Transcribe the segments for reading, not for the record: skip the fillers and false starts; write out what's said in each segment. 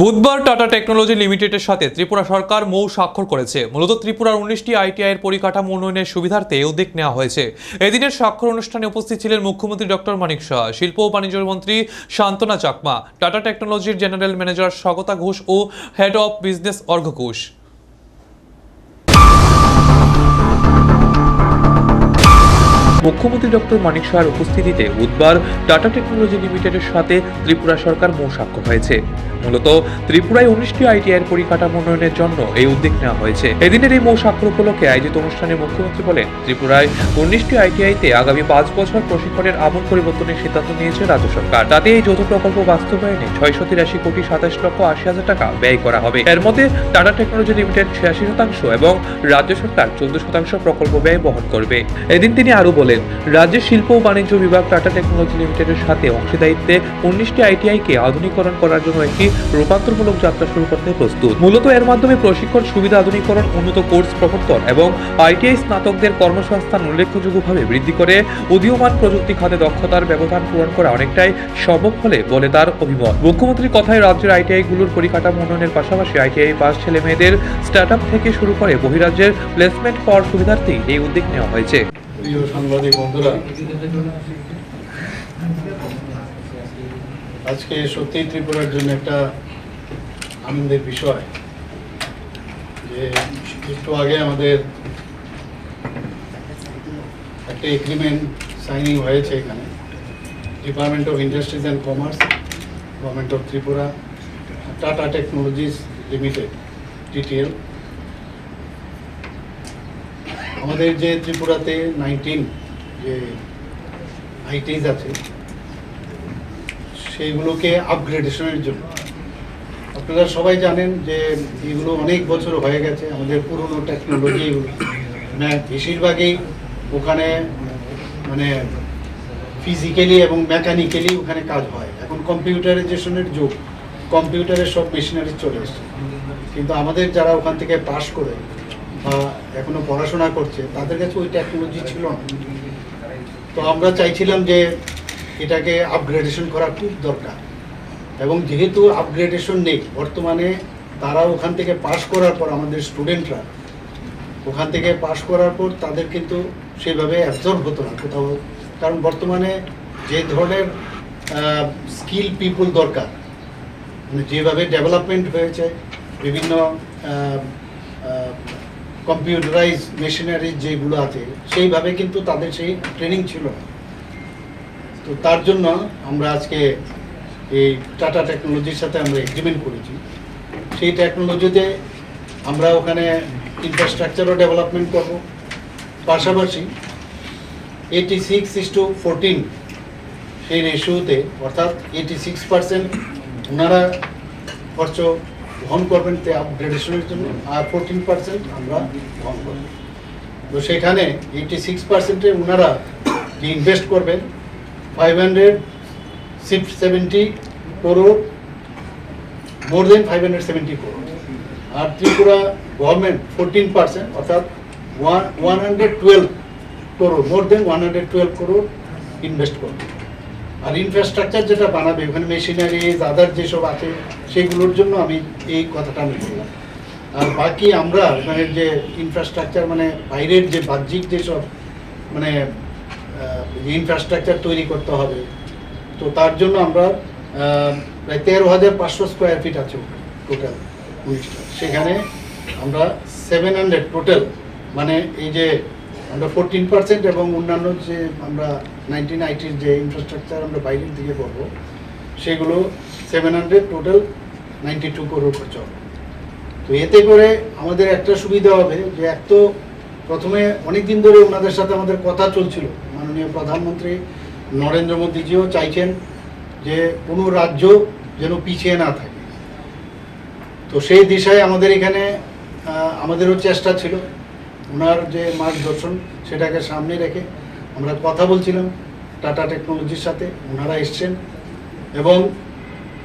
বুধবার tata technology লিমিটেডের সাথে ত্রিপুরা সরকার মৌ স্বাক্ষর করেছে। মূলত ত্রিপুরার 19টি আইটিআইয়ের পরিকাঠামো উন্নয়নের সুবিধার্থে এই উদ্যোগ নেওয়া হয়েছে। এদিনের স্বাক্ষর অনুষ্ঠানে উপস্থিত ছিলেন মুখ্যমন্ত্রী ডক্টর মানিক সাহা, শিল্প ও বাণিজ্য মন্ত্রী শান্তনা চাকমা, টাটা টেকনোলজির জেনারেল ম্যানেজার স্বাগতা ঘোষ ও head of business Arghya Ghosh. মুখ্যমন্ত্রী ডক্টর মানিক সাহার উপস্থিতিতে বুধবার টাটা টেকনোলজি লিমিটেডের সাথে ত্রিপুরা সরকার মৌ স্বাক্ষর হয়েছে। মূলত ত্রিপুরায় 19টি আইটিআইয়ের পরিকাঠামো উন্নয়নের জন্য এই উদ্যোগ নেওয়া হয়েছে। এদিনের এই মৌ স্বাক্ষর উপলক্ষে আয়োজিত অনুষ্ঠানে মুখ্যমন্ত্রী বলেন, ত্রিপুরায় 19টি আইটিআইতে আগামী 5 বছর প্রশিক্ষণের আমূল পরিবর্তনের সিদ্ধান্ত নিয়েছে রাজ্য সরকার। তাতে এই যৌথ প্রকল্প বাস্তবায়নে 683 কোটি 27 লক্ষ 80 হাজার টাকা ব্যয় করা হবে। এর মধ্যে টাটা টেকনোলজি লিমিটেড 86% এবং রাজ্য সরকার 14% প্রকল্প ব্যয় বহন করবে। এদিন তিনি আরো বলেন, রাজ্যের শিল্প ও বাণিজ্য বিভাগ টাটা টেকনোলজি লিমিটেডের সাথে অংশীদারিত্বে 19টি আইটিআইকে আধুনিকরণ করার জন্য একটি রূপান্তরমূলক যাত্রা শুরু করতে প্রস্তুত। মূলত এর মাধ্যমে প্রশিক্ষণ সুবিধা আধুনিকরণ, উন্নত কোর্স প্রবর্তন এবং আইটিআই স্নাতকদের কর্মসংস্থান উল্লেখযোগ্যভাবে বৃদ্ধি করে উদীয়মান প্রযুক্তি খাতে দক্ষতার ব্যবধান পূরণ করা অনেকটাই সম্ভব হলে বলে তার অভিমত। মুখ্যমন্ত্রীর কথায় রাজ্যের আইটিআইগুলোর পরিকাঠামো উন্নয়নের পাশাপাশি আইটিআই পাস ছেলে মেয়েদের স্টার্টআপ থেকে শুরু করে বহিরাজ্যের প্লেসমেন্ট পাওয়ার সুবিধার্থেই এই উদ্যোগ নেওয়া হয়েছে। প্রিয় সাংবাদিক বন্ধুরা, আজকে সত্যি ত্রিপুরার জন্য একটা আনন্দের বিষয় যে একটু আগে আমাদের একটা এগ্রিমেন্ট সাইনিং হয়েছে এখানে। Department of industries and commerce, government of Tripura, tata technologies limited TTL. আমাদের যে ত্রিপুরাতে 19 যে আইটিস আছে সেইগুলোকে আপগ্রেডেশনের জন্য, আপনারা সবাই জানেন যে এগুলো অনেক বছর হয়ে গেছে। আমাদের পুরনো টেকনোলজি এগুলো বেশিরভাগই ওখানে মানে ফিজিক্যালি এবং মেকানিক্যালি ওখানে কাজ হয়। এখন কম্পিউটারাইজেশনের যুগ, কম্পিউটারের সব মেশিনারি চলে এসছে, কিন্তু আমাদের যারা ওখান থেকে পাস করে বা এখনো পড়াশোনা করছে তাদের কাছে ওই টেকনোলজি ছিল না। তো আমরা চাইছিলাম যে এটাকে আপগ্রেডেশন করা খুব দরকার, এবং যেহেতু আপগ্রেডেশন নেই বর্তমানে, তারা ওখান থেকে পাস করার পর আমাদের স্টুডেন্টরা ওখান থেকে পাস করার পর তাদের কিন্তু সেভাবে অ্যাবজর্ব হতো না কোথাও। কারণ বর্তমানে যে ধরনের স্কিল পিপুল দরকার, মানে যেভাবে ডেভেলপমেন্ট হয়েছে, বিভিন্ন কম্পিউটারাইজ মেশিনারি যেগুলো আছে সেইভাবে কিন্তু তাদের সেই ট্রেনিং ছিল না। তো তার জন্য আমরা আজকে এই টাটা টেকনোলজির সাথে আমরা এগ্রিমেন্ট করেছি। সেই টেকনোলজিতে আমরা ওখানে ইনফ্রাস্ট্রাকচারও ডেভেলপমেন্ট করব, পাশাপাশি 86:14 সেই রেশিওতে, অর্থাৎ 86% ওনারা খরচ বহন করবেন আপগ্রেডেশনের জন্য, আর 14% আমরা বহন করব। তো সেখানে 86%-এ ওনারা যে ইনভেস্ট করবেন 570 crore, মোর দেন 570 crore, আর ত্রিপুরা গভর্নমেন্ট 14%, অর্থাৎ 112 crore, মোর দেন 112 crore ইনভেস্ট করবে। আর ইনফ্রাস্ট্রাকচার যেটা বানাবে ওখানে মেশিনারিজ আদার যেসব আছে সেগুলোর জন্য আমি এই কথাটা আমি বললাম। আর বাকি আমরা ওখানে যে ইনফ্রাস্ট্রাকচার মানে বাইরের যে বাহ্যিক যেসব মানে ইনফ্রাস্ট্রাকচার তৈরি করতে হবে, তো তার জন্য আমরা প্রায় 13,500 স্কোয়ার ফিট আছে টোটাল উইচটা। সেখানে আমরা 700 টোটাল, মানে এই যে আমরা 14% এবং অন্যান্য যে আমরা 19 আইটির যে ইনফ্রাস্ট্রাকচার আমরা বাইরের দিকে করবো সেগুলো 700 টোটাল 92 crore খরচ হবে। তো এতে করে আমাদের একটা সুবিধা হবে যে এক তো প্রথমে অনেক দিন ধরে ওনাদের সাথে আমাদের কথা চলছিল, মাননীয় প্রধানমন্ত্রী নরেন্দ্র মোদীজিও চাইছেন যে কোনো রাজ্য যেন পিছিয়ে না থাকে। তো সেই দিশায় আমাদের এখানে আমাদেরও চেষ্টা ছিল, ওনার যে মার্গদর্শন সেটাকে সামনে রেখে আমরা কথা বলছিলাম টাটা টেকনোলজির সাথে। ওনারা এসছেন এবং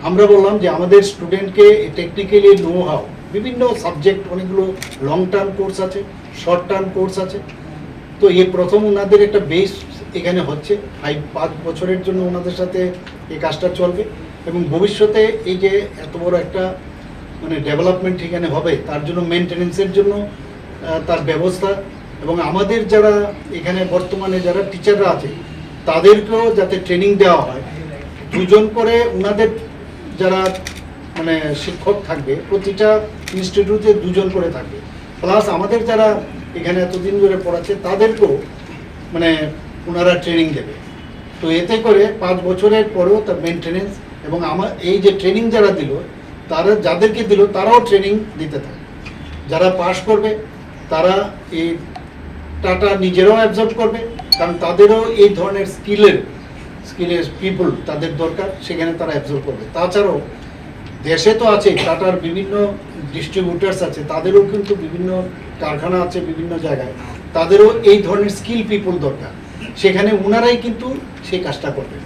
আমরা বললাম যে আমাদের স্টুডেন্টকে টেকনিক্যালি নো হাউ, বিভিন্ন সাবজেক্ট, অনেকগুলো লং টার্ম কোর্স আছে, শর্ট টার্ম কোর্স আছে। তো এই প্রথম ওনাদের একটা বেস এখানে হচ্ছে 5 বছরের জন্য ওনাদের সাথে এই কাজটা চলবে। এবং ভবিষ্যতে এই যে এত বড় একটা মানে ডেভেলপমেন্ট এখানে হবে তার জন্য মেনটেনেন্সের জন্য তার ব্যবস্থা, এবং আমাদের যারা এখানে বর্তমানে যারা টিচাররা আছে তাদেরকেও যাতে ট্রেনিং দেওয়া হয়। 2 জন করে ওনাদের যারা মানে শিক্ষক থাকবে, প্রতিটা ইনস্টিটিউটে 2 জন করে থাকবে, প্লাস আমাদের যারা এখানে এতদিন ধরে পড়াচ্ছে তাদেরকেও মানে ওনারা ট্রেনিং দেবে। তো এতে করে 5 বছরের পরেও তার মেনটেনেন্স এবং আমার এই যে ট্রেনিং যারা দিল তারা যাদেরকে দিল তারাও ট্রেনিং দিতে থাকে। যারা পাস করবে তারা এই টাটা নিজেরাও অ্যাবজর্ব করবে, কারণ তাদেরও এই ধরনের স্কিলের পিপল তাদের দরকার, সেখানে তারা অ্যাবজর্ব করবে। তাছাড়াও দেশে তো আছে টাটার বিভিন্ন ডিস্ট্রিবিউটার্স আছে, তাদেরও কিন্তু বিভিন্ন কারখানা আছে বিভিন্ন জায়গায়, তাদেরও এই ধরনের স্কিল পিপল দরকার, সেখানে ওনারাই কিন্তু সেই কাজটা করবে।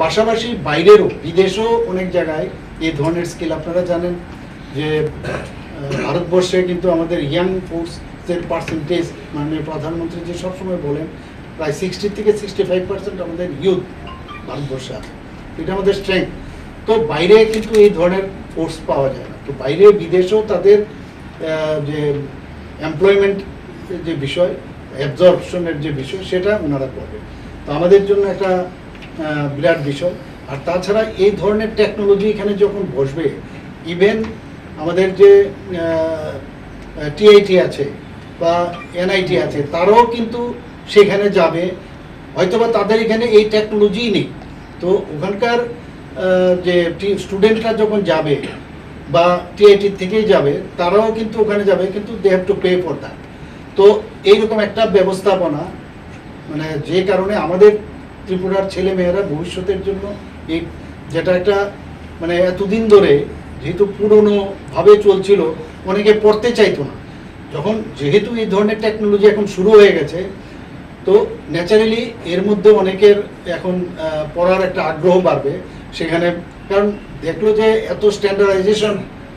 পাশাপাশি বাইরেরও বিদেশেও অনেক জায়গায় এই ধরনের স্কিল, আপনারা জানেন যে ভারতবর্ষে কিন্তু আমাদের ইয়াং ফোর্সের পার্সেন্টেজ মাননীয় প্রধানমন্ত্রী যে সবসময় বলেন প্রায় 60 থেকে 65% আমাদের ইউথ ভারতবর্ষে আছে, এটা আমাদের স্ট্রেংথ। তো বাইরে কিন্তু এই ধরনের ফোর্স পাওয়া যায় না, তো বাইরে বিদেশেও তাদের যে এমপ্লয়মেন্ট যে বিষয়, অ্যাবজর্পশনের যে বিষয়, সেটা ওনারা করবে। তো আমাদের জন্য একটা বিরাট বিষয়। আর তাছাড়া এই ধরনের টেকনোলজি এখানে যখন বসবে, ইভেন আমাদের যে টিআইটি আছে বা এনআইটি আছে তারাও কিন্তু সেখানে যাবে, হয়তোবা তাদের এখানে এই টেকনোলজিই নেই। তো ওখানকার যে স্টুডেন্টরা যখন যাবে বা টিআইটি থেকেই যাবে, তারাও কিন্তু ওখানে যাবে, কিন্তু they have to pay for that. তো এইরকম একটা ব্যবস্থাপনা, মানে যে কারণে আমাদের ত্রিপুরার ছেলে মেয়েরা ভবিষ্যতের জন্য এই যেটা একটা মানে এতদিন ধরে যেহেতু পুরনোভাবে চলছিল, অনেকে পড়তে চাইতো না, যখন যেহেতু এই ধরনের টেকনোলজি এখন শুরু হয়ে গেছে, তো ন্যাচারালি এর মধ্যে অনেকের এখন পড়ার একটা আগ্রহ বাড়বে সেখানে, কারণ দেখলো যে এত স্ট্যান্ডার্ডাইজেশন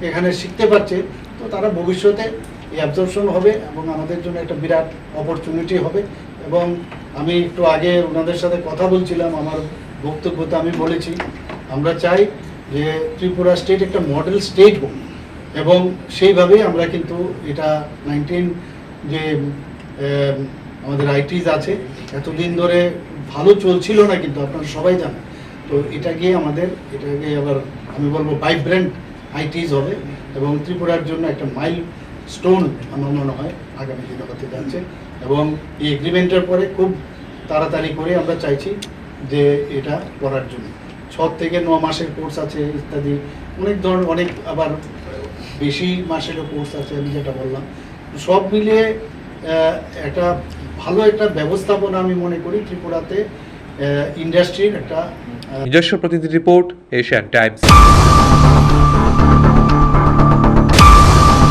এখানে শিখতে পারছে, তো তারা ভবিষ্যতে এই অ্যাবজর্পশন হবে এবং আমাদের জন্য একটা বিরাট অপরচুনিটি হবে। এবং আমি একটু আগে ওনাদের সাথে কথা বলছিলাম, আমার বক্তব্যতে আমি বলেছি আমরা চাই যে ত্রিপুরা স্টেট একটা মডেল স্টেট হোক, এবং সেইভাবেই আমরা কিন্তু এটা 19 যে আমাদের আইটিস আছে এতদিন ধরে ভালো চলছিল না, কিন্তু আপনারা সবাই জানেন, তো এটাকে আবার আমি বলবো ভাইব্রেন্ট আইটিস হবে, এবং ত্রিপুরার জন্য একটা মাইল স্টোন আমার মনে হয় আগামী দিনে হতে যাচ্ছে। এবং এই এগ্রিমেন্টের পরে খুব তাড়াতাড়ি করে আমরা চাইছি যে এটা করার জন্য 6 থেকে 9 মাসের কোর্স আছে ইত্যাদি, অনেক ধরনের, অনেক আবার বেশি মাসেরও কোর্স আছে, আমি যেটা বললাম। সব মিলিয়ে একটা ভালো একটা ব্যবস্থাপনা আমি মনে করি ত্রিপুরাতে ইন্ডাস্ট্রির একটা। নিজস্ব প্রতিনিধি রিপোর্ট, এশিয়ান টাইমস।